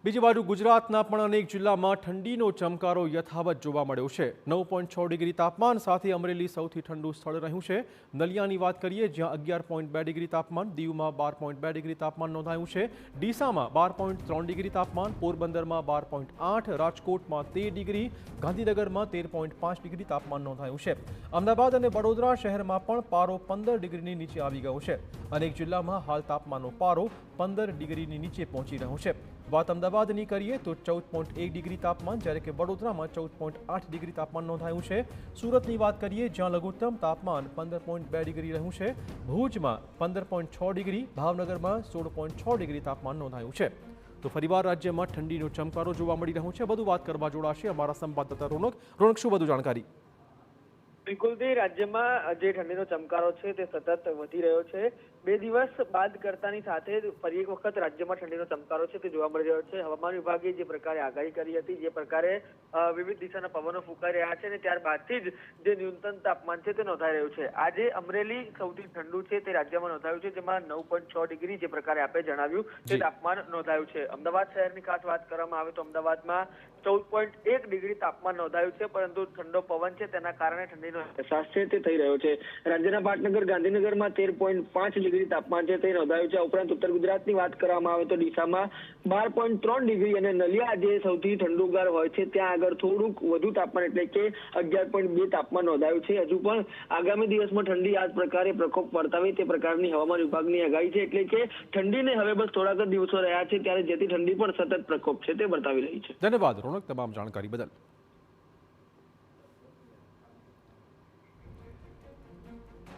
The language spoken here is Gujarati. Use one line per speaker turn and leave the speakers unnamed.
બીજી બાજુ ગુજરાતના પણ અનેક જિલ્લામાં ઠંડીનો ચમકારો યથાવત જોવા મળ્યો છે। 9.6 ડિગ્રી તાપમાન સાથે અમરેલી સૌથી ઠંડુ સ્થળ રહ્યું છે। નલિયાની વાત કરીએ જ્યાં 11.2 ડિગ્રી તાપમાન, દીવમાં 12.2 ડિગ્રી તાપમાન નોંધાયું છે, ડીસામાં 12.3 ડિગ્રી તાપમાન, પોરબંદરમાં 12.8, રાજકોટમાં 13 ડિગ્રી, ગાંધીનગરમાં 13.5 ડિગ્રી તાપમાન નોંધાયું છે। અમદાવાદ અને વડોદરા શહેરમાં પણ પારો 15 ડિગ્રીની નીચે આવી ગયો છે। અનેક જિલ્લામાં હાલ તાપમાનનો પારો 15 ડિગ્રીની નીચે પહોંચી રહ્યો છે। વાત અમદાવાદની કરીએ તો 14.1 ડિગ્રી તાપમાન, જ્યારે કે વડોદરામાં 14.8 ડિગ્રી તાપમાન નોંધાયું છે। સુરતની વાત કરીએ જ્યાં લઘુત્તમ તાપમાન 15.2 ડિગ્રી રહ્યું છે, ભુજમાં 15.6 ડિગ્રી, ભાવનગરમાં 16.6 ડિગ્રી તાપમાન નોંધાયું છે। તો ફરીવાર રાજ્યમાં ઠંડીનો ચમકારો જોવા મળી રહ્યો છે। વધુ વાત કરવા જોડાશે અમારા સંવાદદાતા રોનક, શું વધુ જાણકારી?
બિલકુલથી રાજ્યમાં જે ઠંડીનો ચમકારો છે તે સતત વધી રહ્યો છે। 2 દિવસ બાદ કરતાની સાથે ફરી એક વખત રાજ્યમાં ઠંડીનો ચમકારો છે તે જોવા મળી રહ્યો છે। હવામાન વિભાગે જે પ્રકારે આગાહી કરી હતી, જે પ્રકારે વિવિધ દિશાના પવનો ફૂંકાઈ રહ્યા છે અને ત્યારબાદથી જ જે ન્યૂનતમ તાપમાન છે તે નોંધાઈ રહ્યું છે। આજે અમરેલી સૌથી ઠંડુ છે તે રાજ્યમાં નોંધાયું છે, જેમાં 9.6 ડિગ્રી જે પ્રકારે આપે જણાવ્યું તે તાપમાન નોંધાયું છે। અમદાવાદ શહેરની ખાસ વાત કરવામાં આવે તો અમદાવાદમાં 14.1 ડિગ્રી તાપમાન નોંધાયું છે, પરંતુ ઠંડો પવન છે તેના કારણે ઠંડીનો અહેસાસ છે તે થઈ રહ્યો છે। રાજ્યના પાટનગર ગાંધીનગરમાં 13.5 ડિગ્રી તાપમાન છે તે નોંધાયું છે। ઉપરાંત ઉત્તર ગુજરાતની વાત કરવામાં આવે તો ડીસામાં 12.3 ડિગ્રી અને નલિયા જે સૌથી ઠંડુગાર હોય છે ત્યાં આગળ થોડુંક વધુ તાપમાન એટલે કે 11.2 તાપમાન નોંધાયું છે। હજુ પણ આગામી દિવસમાં ઠંડી આ જ પ્રકારે પ્રકોપ વર્તાવે તે પ્રકારની હવામાન વિભાગની આગાહી છે, એટલે કે ઠંડીને હવે બસ થોડાક જ દિવસો રહ્યા છે ત્યારે જેથી ઠંડી પણ સતત પ્રકોપ છે તે વર્તાવી રહી છે।
ધન્યવાદ રોનક, તમામ જાણકારી બદલ।